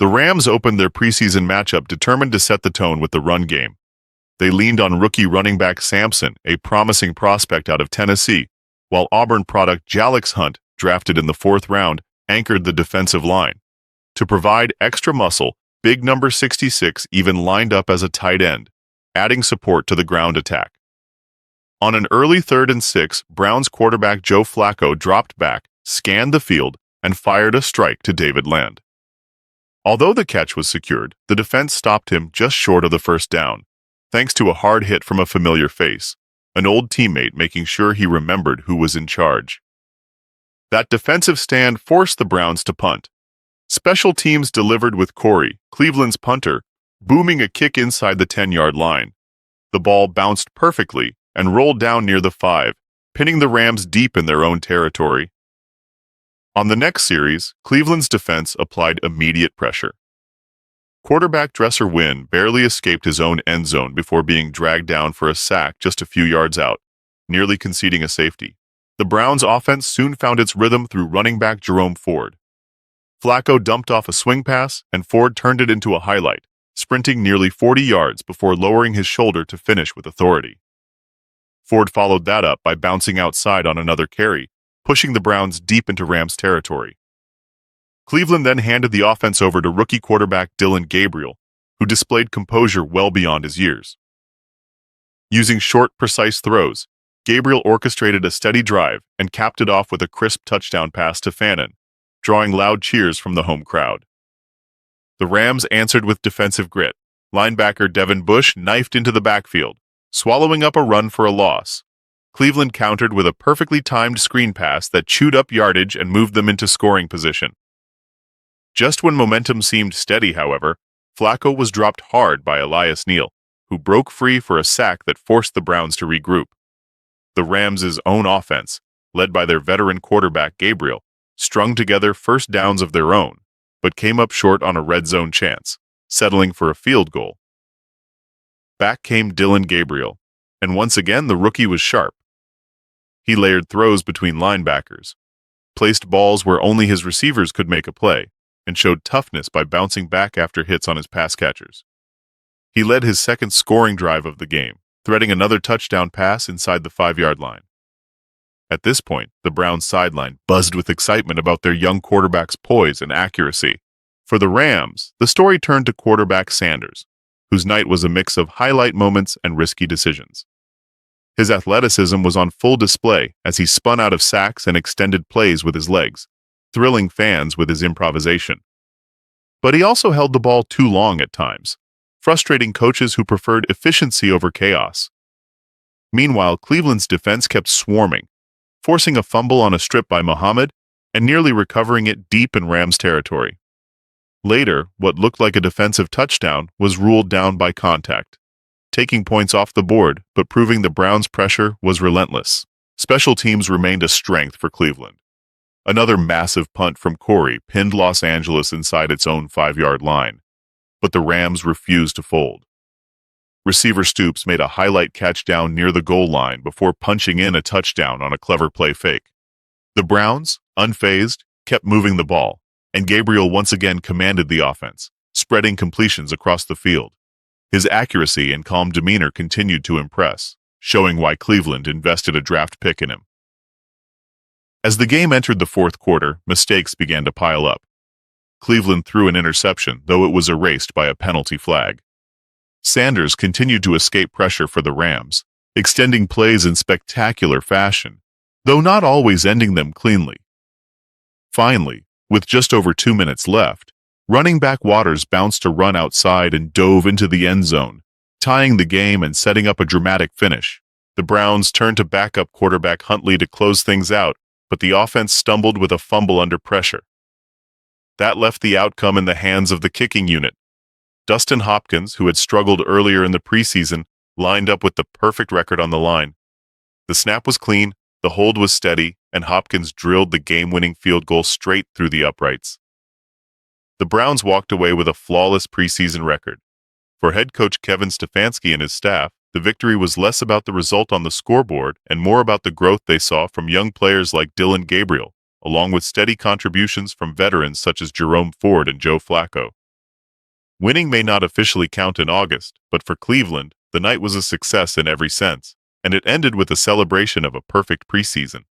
The Rams opened their preseason matchup determined to set the tone with the run game. They leaned on rookie running back Sampson, a promising prospect out of Tennessee, while Auburn product Jalix Hunt, drafted in the 4th round, anchored the defensive line. To provide extra muscle, big number 66 even lined up as a tight end, adding support to the ground attack. On an early 3rd and 6, Browns quarterback Joe Flacco dropped back, scanned the field, and fired a strike to David Land. Although the catch was secured, the defense stopped him just short of the first down, thanks to a hard hit from a familiar face, an old teammate making sure he remembered who was in charge. That defensive stand forced the Browns to punt. Special teams delivered with Corey, Cleveland's punter, booming a kick inside the 10-yard line. The ball bounced perfectly and rolled down near the 5, pinning the Rams deep in their own territory. On the next series, Cleveland's defense applied immediate pressure. Quarterback Dresser Wynn barely escaped his own end zone before being dragged down for a sack just a few yards out, nearly conceding a safety. The Browns' offense soon found its rhythm through running back Jerome Ford. Flacco dumped off a swing pass, and Ford turned it into a highlight, sprinting nearly 40 yards before lowering his shoulder to finish with authority. Ford followed that up by bouncing outside on another carry, pushing the Browns deep into Rams territory. Cleveland then handed the offense over to rookie quarterback Dillon Gabriel, who displayed composure well beyond his years. Using short, precise throws, Gabriel orchestrated a steady drive and capped it off with a crisp touchdown pass to Fannin, drawing loud cheers from the home crowd. The Rams answered with defensive grit. Linebacker Devin Bush knifed into the backfield, swallowing up a run for a loss. Cleveland countered with a perfectly timed screen pass that chewed up yardage and moved them into scoring position. Just when momentum seemed steady, however, Flacco was dropped hard by Elias Neal, who broke free for a sack that forced the Browns to regroup. The Rams' own offense, led by their veteran quarterback Gabriel, strung together first downs of their own, but came up short on a red zone chance, settling for a field goal. Back came Dillon Gabriel, and once again the rookie was sharp. He layered throws between linebackers, placed balls where only his receivers could make a play, and showed toughness by bouncing back after hits on his pass catchers. He led his second scoring drive of the game, threading another touchdown pass inside the 5-yard line. At this point, the Browns sideline buzzed with excitement about their young quarterback's poise and accuracy. For the Rams, the story turned to quarterback Sanders, whose night was a mix of highlight moments and risky decisions. His athleticism was on full display as he spun out of sacks and extended plays with his legs, thrilling fans with his improvisation. But he also held the ball too long at times, frustrating coaches who preferred efficiency over chaos. Meanwhile, Cleveland's defense kept swarming, forcing a fumble on a strip by Muhammad and nearly recovering it deep in Rams territory. Later, what looked like a defensive touchdown was ruled down by contact, taking points off the board but proving the Browns' pressure was relentless. Special teams remained a strength for Cleveland. Another massive punt from Corey pinned Los Angeles inside its own 5-yard line, but the Rams refused to fold. Receiver Stoops made a highlight catch down near the goal line before punching in a touchdown on a clever play fake. The Browns, unfazed, kept moving the ball, and Gabriel once again commanded the offense, spreading completions across the field. His accuracy and calm demeanor continued to impress, showing why Cleveland invested a draft pick in him. As the game entered the fourth quarter, mistakes began to pile up. Cleveland threw an interception, though it was erased by a penalty flag. Sanders continued to escape pressure for the Rams, extending plays in spectacular fashion, though not always ending them cleanly. Finally, with just over 2 minutes left, running back Waters bounced a run outside and dove into the end zone, tying the game and setting up a dramatic finish. The Browns turned to backup quarterback Huntley to close things out, but the offense stumbled with a fumble under pressure. That left the outcome in the hands of the kicking unit. Dustin Hopkins, who had struggled earlier in the preseason, lined up with the perfect record on the line. The snap was clean, the hold was steady, and Hopkins drilled the game-winning field goal straight through the uprights. The Browns walked away with a flawless preseason record. For head coach Kevin Stefanski and his staff, the victory was less about the result on the scoreboard and more about the growth they saw from young players like Dillon Gabriel, along with steady contributions from veterans such as Jerome Ford and Joe Flacco. Winning may not officially count in August, but for Cleveland, the night was a success in every sense, and it ended with a celebration of a perfect preseason.